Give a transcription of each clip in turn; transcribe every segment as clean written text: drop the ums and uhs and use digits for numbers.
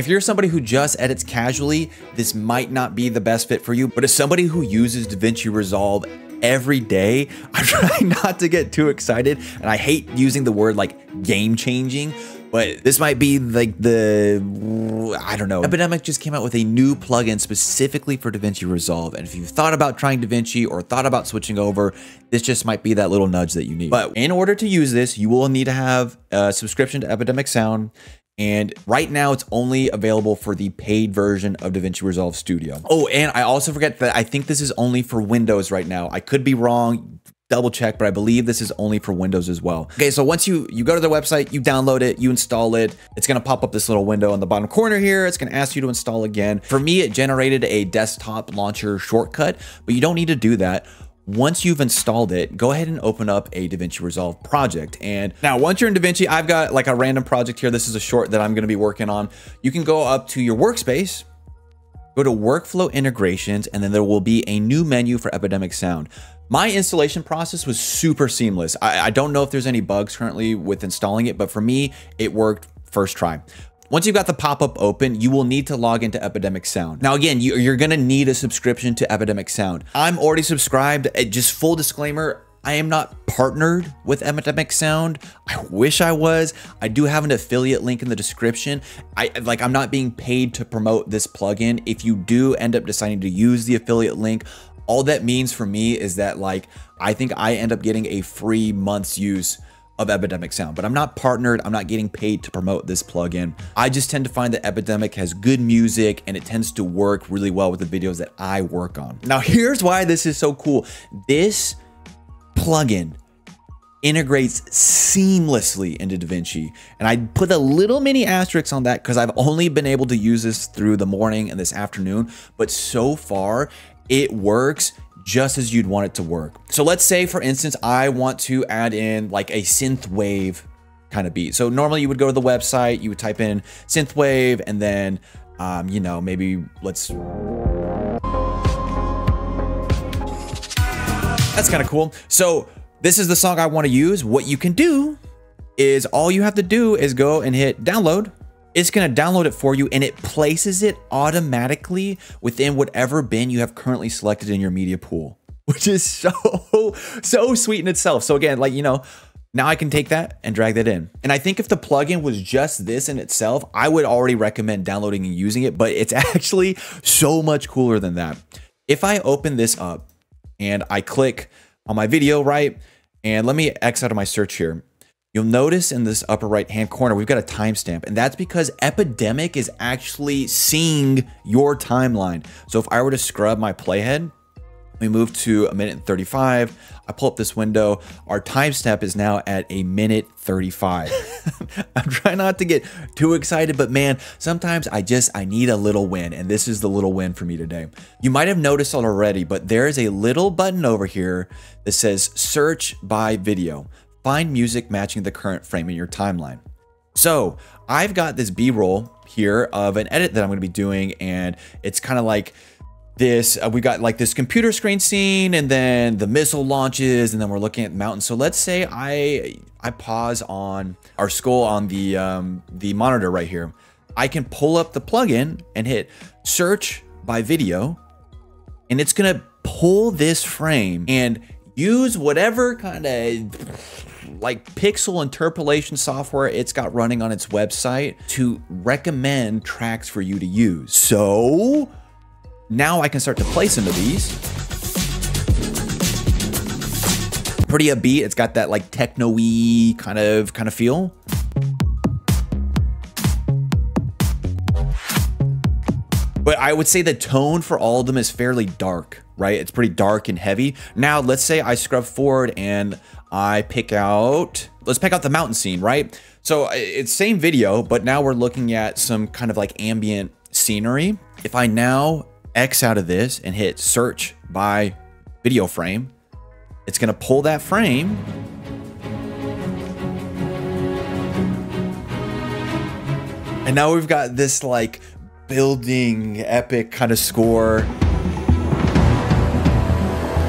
If you're somebody who just edits casually, this might not be the best fit for you, but as somebody who uses DaVinci Resolve every day, I'm trying not to get too excited, and I hate using the word like game changing, but this might be like I don't know. Epidemic just came out with a new plugin specifically for DaVinci Resolve, and if you've thought about trying DaVinci or thought about switching over, this just might be that little nudge that you need. But in order to use this, you will need to have a subscription to Epidemic Sound. And right now it's only available for the paid version of DaVinci Resolve Studio. Oh, and I also forget that I think this is only for Windows right now. I could be wrong, double check, but I believe this is only for Windows as well. Okay, so once you go to their website, you download it, you install it, it's gonna pop up this little window in the bottom corner here. It's gonna ask you to install again. For me, it generated a desktop launcher shortcut, but you don't need to do that. Once you've installed it, go ahead and open up a DaVinci Resolve project. And now once you're in DaVinci, I've got like a random project here. This is a short that I'm gonna be working on. You can go up to your workspace, go to workflow integrations, and then there will be a new menu for Epidemic Sound. My installation process was super seamless. I don't know if there's any bugs currently with installing it, but for me, it worked first try. Once you've got the pop-up open, you will need to log into Epidemic Sound. Now again, you're gonna need a subscription to Epidemic Sound. I'm already subscribed. Just full disclaimer, I am not partnered with Epidemic Sound. I wish I was. I do have an affiliate link in the description. I'm not being paid to promote this plugin. If you do end up deciding to use the affiliate link, all that means for me is that I think I end up getting a free month's use of Epidemic Sound, but I'm not partnered. I'm not getting paid to promote this plugin. I just tend to find that Epidemic has good music and it tends to work really well with the videos that I work on. Now, here's why this is so cool. This plugin integrates seamlessly into DaVinci, and I put a little mini asterisk on that because I've only been able to use this through the morning and this afternoon, but so far it works just as you'd want it to work. So let's say, for instance, I want to add in like a synth wave kind of beat. So normally you would go to the website, you would type in synth wave, and then, you know, maybe that's kind of cool. So this is the song I want to use. What you can do is all you have to do is go and hit download. It's going to download it for you, and it places it automatically within whatever bin you have currently selected in your media pool, which is so sweet in itself. So again, like, you know, now I can take that and drag that in. And I think if the plugin was just this in itself, I would already recommend downloading and using it, but it's actually so much cooler than that. If I open this up and I click on my video, right? And let me X out of my search here. You'll notice in this upper right-hand corner, we've got a timestamp, and that's because Epidemic is actually seeing your timeline. So if I were to scrub my playhead, we move to 1:35. I pull up this window. Our timestamp is now at 1:35. I'm trying not to get too excited, but man, sometimes I need a little win, and this is the little win for me today. You might have noticed already, but there is a little button over here that says search by video. Find music matching the current frame in your timeline. So I've got this B-roll here of an edit that I'm going to be doing, and it's kind of like this. We got like this computer screen scene, and then the missile launches, and then we're looking at the mountain. So let's say I pause on our skull on the monitor right here. I can pull up the plugin and hit search by video, and it's going to pull this frame and use whatever kind of like pixel interpolation software it's got running on its website to recommend tracks for you to use. So now I can start to play some of these. Pretty upbeat. It's got that like techno-y kind of feel. But I would say the tone for all of them is fairly dark, right? It's pretty dark and heavy. Now, let's say I scrub forward and I pick out, let's pick out the mountain scene, right? So it's same video, but now we're looking at some kind of like ambient scenery. If I now X out of this and hit search by video frame, it's gonna pull that frame. And now we've got this like building epic kind of score.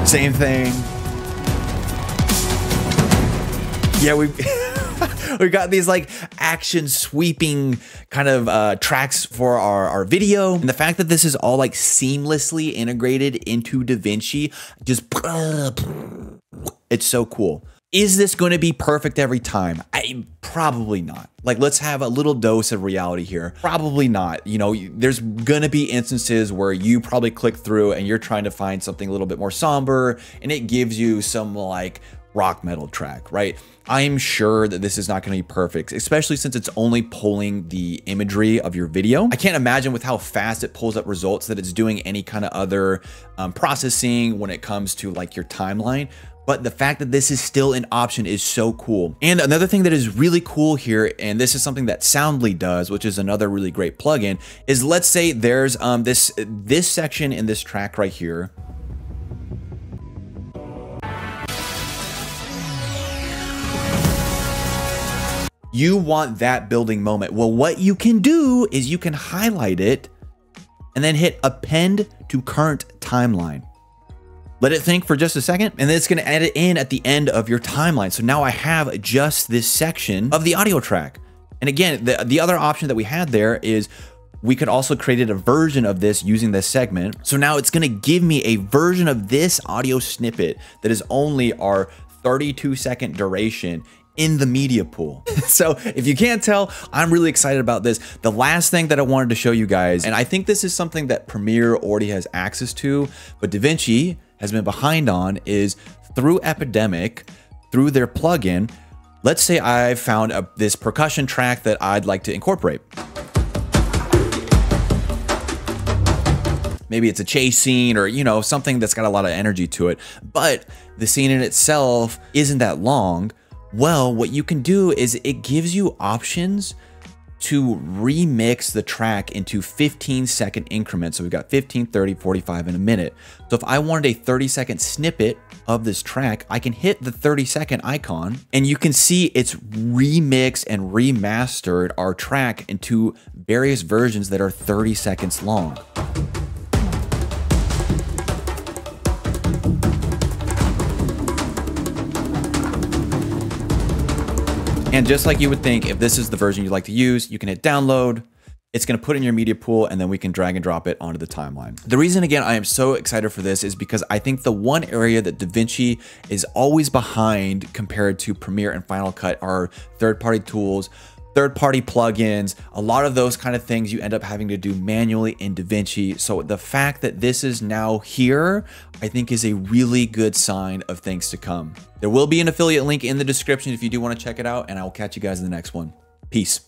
Same thing. Yeah, We got these like action sweeping kind of tracks for our video. And the fact that this is all like seamlessly integrated into DaVinci, just it's so cool. Is this going to be perfect every time? Probably not. Like, let's have a little dose of reality here. Probably not. You know, there's gonna be instances where you probably click through and you're trying to find something a little bit more somber and it gives you some like rock metal track, right? I'm sure that this is not going to be perfect, especially since it's only pulling the imagery of your video. I can't imagine with how fast it pulls up results that it's doing any kind of other processing when it comes to like your timeline. But the fact that this is still an option is so cool. And another thing that is really cool here, and this is something that Soundly does, which is another really great plugin, is let's say there's this section in this track right here. You want that building moment. Well, what you can do is you can highlight it and then hit append to current timeline. Let it think for just a second, and then it's gonna add it in at the end of your timeline. So now I have just this section of the audio track. And again, the other option that we had there is we could also create a version of this using this segment. So now it's gonna give me a version of this audio snippet that is only our 32-second duration in the media pool. So if you can't tell, I'm really excited about this. The last thing that I wanted to show you guys, and I think this is something that Premiere already has access to, but DaVinci has been behind on, is through Epidemic, through their plugin. Let's say I found this percussion track that I'd like to incorporate. Maybe it's a chase scene or, you know, something that's got a lot of energy to it, but the scene in itself isn't that long. Well, what you can do is it gives you options to remix the track into 15-second increments. So we've got 15, 30, 45, and a minute. So if I wanted a 30-second snippet of this track, I can hit the 30-second icon and you can see it's remixed and remastered our track into various versions that are 30 seconds long. And just like you would think, if this is the version you'd like to use, you can hit download. It's going to put in your media pool and then we can drag and drop it onto the timeline. The reason, again, I am so excited for this is because I think the one area that DaVinci is always behind compared to Premiere and Final Cut are third-party tools, third-party plugins. A lot of those kind of things you end up having to do manually in DaVinci. So the fact that this is now here, I think is a really good sign of things to come. There will be an affiliate link in the description if you do want to check it out, and I will catch you guys in the next one. Peace.